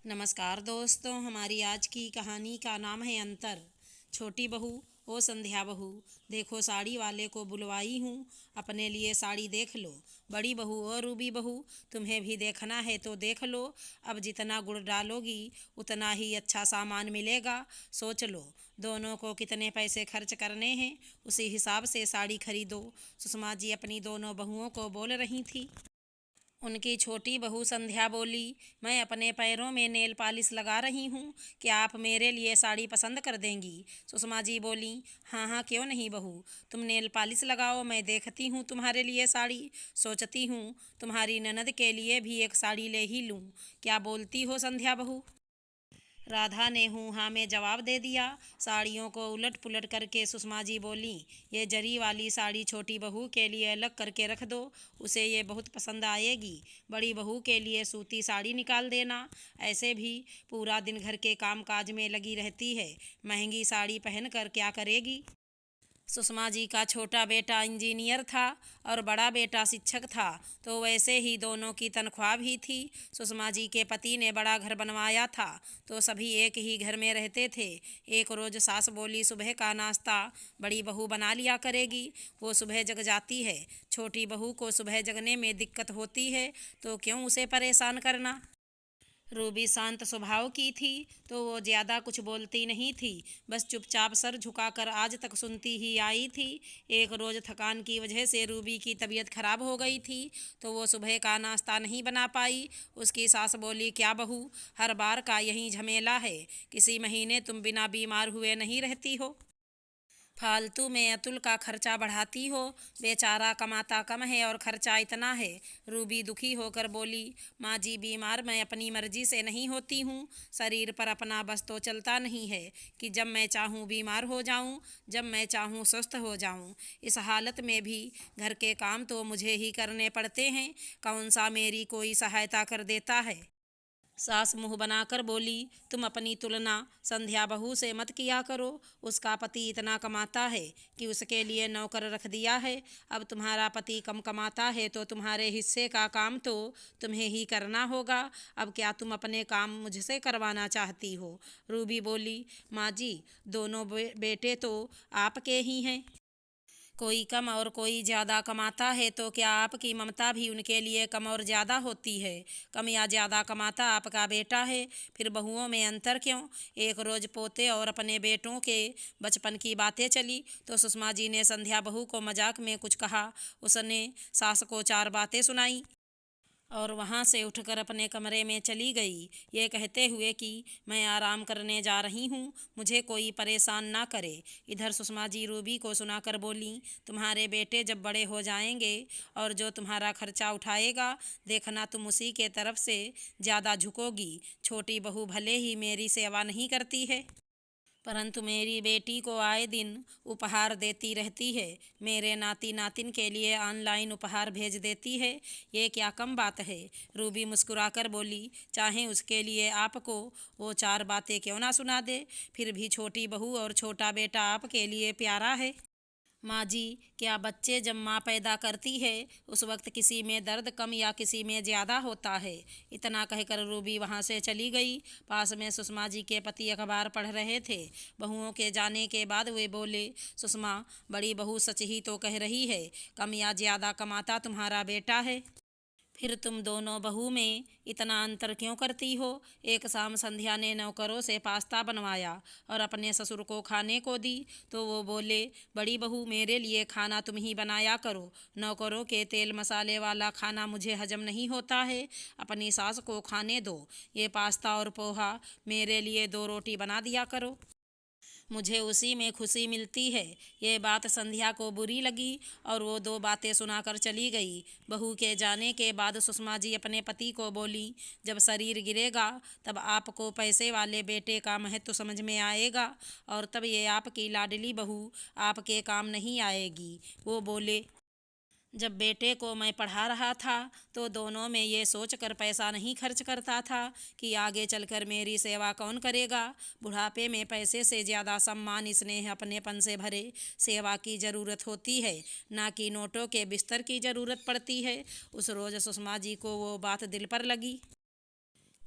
नमस्कार दोस्तों, हमारी आज की कहानी का नाम है अंतर। छोटी बहू, ओ संध्या बहू, देखो साड़ी वाले को बुलवाई हूँ, अपने लिए साड़ी देख लो। बड़ी बहू, ओ रूबी बहू, तुम्हें भी देखना है तो देख लो। अब जितना गुड़ डालोगी उतना ही अच्छा सामान मिलेगा। सोच लो दोनों को कितने पैसे खर्च करने हैं, उसी हिसाब से साड़ी खरीदो। सुषमा जी अपनी दोनों बहुओं को बोल रही थी। उनकी छोटी बहू संध्या बोली, मैं अपने पैरों में नेल पॉलिश लगा रही हूँ, क्या आप मेरे लिए साड़ी पसंद कर देंगी? सुषमा जी बोली, हाँ हाँ क्यों नहीं बहू, तुम नेल पॉलिश लगाओ, मैं देखती हूँ तुम्हारे लिए साड़ी। सोचती हूँ तुम्हारी ननद के लिए भी एक साड़ी ले ही लूँ, क्या बोलती हो संध्या बहू? राधा ने हूँ हाँ में जवाब दे दिया। साड़ियों को उलट पुलट करके सुषमा जी बोली, ये जरी वाली साड़ी छोटी बहू के लिए अलग करके रख दो, उसे ये बहुत पसंद आएगी। बड़ी बहू के लिए सूती साड़ी निकाल देना, ऐसे भी पूरा दिन घर के काम काज में लगी रहती है, महंगी साड़ी पहन कर क्या करेगी? सुषमा जी का छोटा बेटा इंजीनियर था और बड़ा बेटा शिक्षक था, तो वैसे ही दोनों की तनख्वाह भी थी। सुषमा जी के पति ने बड़ा घर बनवाया था, तो सभी एक ही घर में रहते थे। एक रोज़ सास बोली, सुबह का नाश्ता बड़ी बहू बना लिया करेगी, वो सुबह जग जाती है। छोटी बहू को सुबह जगने में दिक्कत होती है, तो क्यों उसे परेशान करना। रूबी शांत स्वभाव की थी, तो वो ज़्यादा कुछ बोलती नहीं थी, बस चुपचाप सर झुकाकर आज तक सुनती ही आई थी। एक रोज़ थकान की वजह से रूबी की तबीयत खराब हो गई थी, तो वो सुबह का नाश्ता नहीं बना पाई। उसकी सास बोली, क्या बहू, हर बार का यही झमेला है, किसी महीने तुम बिना बीमार हुए नहीं रहती हो, फालतू में अतुल का खर्चा बढ़ाती हो, बेचारा कमाता कम है और खर्चा इतना है। रूबी दुखी होकर बोली, माँ जी बीमार मैं अपनी मर्जी से नहीं होती हूँ, शरीर पर अपना बस तो चलता नहीं है कि जब मैं चाहूँ बीमार हो जाऊँ, जब मैं चाहूँ स्वस्थ हो जाऊँ। इस हालत में भी घर के काम तो मुझे ही करने पड़ते हैं, कौन सा मेरी कोई सहायता कर देता है? सास मुंह बनाकर बोली, तुम अपनी तुलना संध्या बहू से मत किया करो, उसका पति इतना कमाता है कि उसके लिए नौकर रख दिया है। अब तुम्हारा पति कम कमाता है तो तुम्हारे हिस्से का काम तो तुम्हें ही करना होगा। अब क्या तुम अपने काम मुझसे करवाना चाहती हो? रूबी बोली, माँ जी दोनों बेटे तो आपके ही हैं, कोई कम और कोई ज़्यादा कमाता है तो क्या आपकी ममता भी उनके लिए कम और ज़्यादा होती है? कम या ज़्यादा कमाता आपका बेटा है, फिर बहुओं में अंतर क्यों? एक रोज़ पोते और अपने बेटों के बचपन की बातें चली, तो सुषमा जी ने संध्या बहू को मजाक में कुछ कहा। उसने सास को चार बातें सुनाई और वहाँ से उठकर अपने कमरे में चली गई, ये कहते हुए कि मैं आराम करने जा रही हूँ, मुझे कोई परेशान ना करे। इधर सुषमा जी रूबी को सुनाकर बोली, तुम्हारे बेटे जब बड़े हो जाएंगे और जो तुम्हारा खर्चा उठाएगा, देखना तुम उसी के तरफ से ज़्यादा झुकोगी। छोटी बहू भले ही मेरी सेवा नहीं करती है, परंतु मेरी बेटी को आए दिन उपहार देती रहती है, मेरे नाती नातिन के लिए ऑनलाइन उपहार भेज देती है, ये क्या कम बात है? रूबी मुस्कुराकर बोली, चाहे उसके लिए आपको वो चार बातें क्यों ना सुना दे, फिर भी छोटी बहू और छोटा बेटा आपके लिए प्यारा है। माँ जी, क्या बच्चे जब माँ पैदा करती है उस वक्त किसी में दर्द कम या किसी में ज़्यादा होता है? इतना कहकर रूबी वहाँ से चली गई। पास में सुषमा जी के पति अखबार पढ़ रहे थे। बहुओं के जाने के बाद वे बोले, सुषमा बड़ी बहू सच ही तो कह रही है, कम या ज़्यादा कमाता तुम्हारा बेटा है, फिर तुम दोनों बहू में इतना अंतर क्यों करती हो? एक शाम संध्या ने नौकरों से पास्ता बनवाया और अपने ससुर को खाने को दी, तो वो बोले, बड़ी बहू मेरे लिए खाना तुम ही बनाया करो, नौकरों के तेल मसाले वाला खाना मुझे हजम नहीं होता है, अपनी सास को खाने दो, ये पास्ता और पोहा मेरे लिए दो रोटी बना दिया करो, मुझे उसी में खुशी मिलती है। ये बात संध्या को बुरी लगी और वो दो बातें सुनाकर चली गई। बहू के जाने के बाद सुषमा जी अपने पति को बोली, जब शरीर गिरेगा तब आपको पैसे वाले बेटे का महत्व समझ में आएगा और तब ये आपकी लाडली बहू आपके काम नहीं आएगी। वो बोले, जब बेटे को मैं पढ़ा रहा था तो दोनों में ये सोचकर पैसा नहीं खर्च करता था कि आगे चलकर मेरी सेवा कौन करेगा। बुढ़ापे में पैसे से ज़्यादा सम्मान स्नेह अपनेपन से भरे सेवा की ज़रूरत होती है, ना कि नोटों के बिस्तर की ज़रूरत पड़ती है। उस रोज़ सुषमा जी को वो बात दिल पर लगी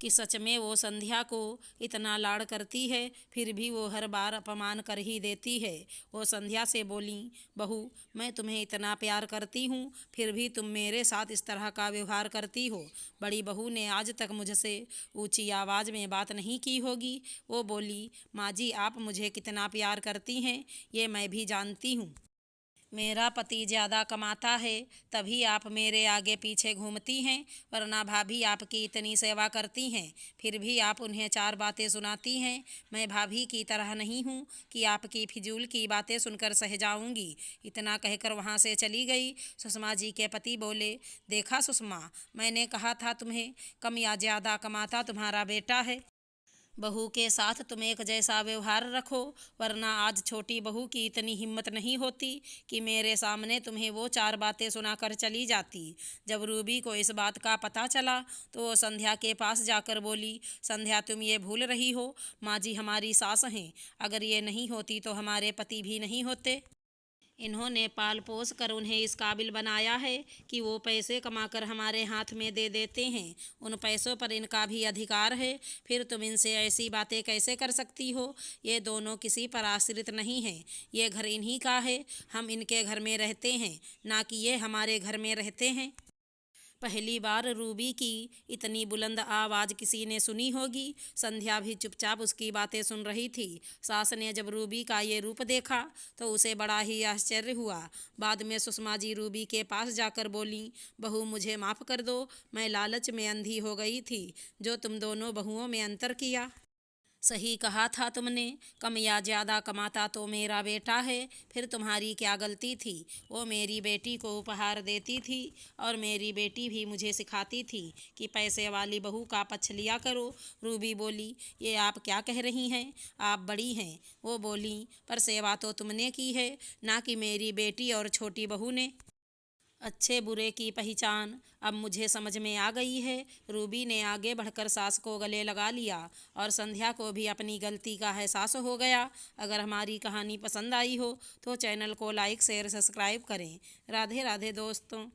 कि सच में वो संध्या को इतना लाड़ करती है, फिर भी वो हर बार अपमान कर ही देती है। वो संध्या से बोली, बहू, मैं तुम्हें इतना प्यार करती हूँ, फिर भी तुम मेरे साथ इस तरह का व्यवहार करती हो। बड़ी बहू ने आज तक मुझसे ऊंची आवाज़ में बात नहीं की होगी। वो बोली, माँ जी, आप मुझे कितना प्यार करती हैं ये मैं भी जानती हूँ। मेरा पति ज़्यादा कमाता है, तभी आप मेरे आगे पीछे घूमती हैं, वरना भाभी आपकी इतनी सेवा करती हैं, फिर भी आप उन्हें चार बातें सुनाती हैं। मैं भाभी की तरह नहीं हूँ कि आपकी फिजूल की बातें सुनकर सह जाऊँगी। इतना कहकर वहाँ से चली गई। सुषमा जी के पति बोले, देखा सुषमा, मैंने कहा था तुम्हें, कम या ज़्यादा कमाता तुम्हारा बेटा है। बहू के साथ तुम एक जैसा व्यवहार रखो, वरना आज छोटी बहू की इतनी हिम्मत नहीं होती कि मेरे सामने तुम्हें वो चार बातें सुनाकर चली जाती। जब रूबी को इस बात का पता चला तो वो संध्या के पास जाकर बोली, संध्या, तुम ये भूल रही हो, माँ जी हमारी सास हैं, अगर ये नहीं होती तो हमारे पति भी नहीं होते। इन्होंने पाल पोस कर उन्हें इस काबिल बनाया है कि वो पैसे कमाकर हमारे हाथ में दे देते हैं। उन पैसों पर इनका भी अधिकार है, फिर तुम इनसे ऐसी बातें कैसे कर सकती हो। ये दोनों किसी पर आश्रित नहीं हैं, ये घर इन्हीं का है, हम इनके घर में रहते हैं, ना कि ये हमारे घर में रहते हैं। पहली बार रूबी की इतनी बुलंद आवाज़ किसी ने सुनी होगी। संध्या भी चुपचाप उसकी बातें सुन रही थी। सास ने जब रूबी का ये रूप देखा तो उसे बड़ा ही आश्चर्य हुआ। बाद में सुषमा जी रूबी के पास जाकर बोली, बहू, मुझे माफ़ कर दो, मैं लालच में अंधी हो गई थी। जो तुम दोनों बहुओं में अंतर किया, सही कहा था तुमने, कम या ज़्यादा कमाता तो मेरा बेटा है, फिर तुम्हारी क्या गलती थी। वो मेरी बेटी को उपहार देती थी और मेरी बेटी भी मुझे सिखाती थी कि पैसे वाली बहू का पक्ष लिया करो। रूबी बोली, ये आप क्या कह रही हैं, आप बड़ी हैं। वो बोली, पर सेवा तो तुमने की है, ना कि मेरी बेटी और छोटी बहू ने। अच्छे बुरे की पहचान अब मुझे समझ में आ गई है। रूबी ने आगे बढ़कर सास को गले लगा लिया और संध्या को भी अपनी गलती का एहसास हो गया। अगर हमारी कहानी पसंद आई हो तो चैनल को लाइक, शेयर, सब्सक्राइब करें। राधे राधे दोस्तों।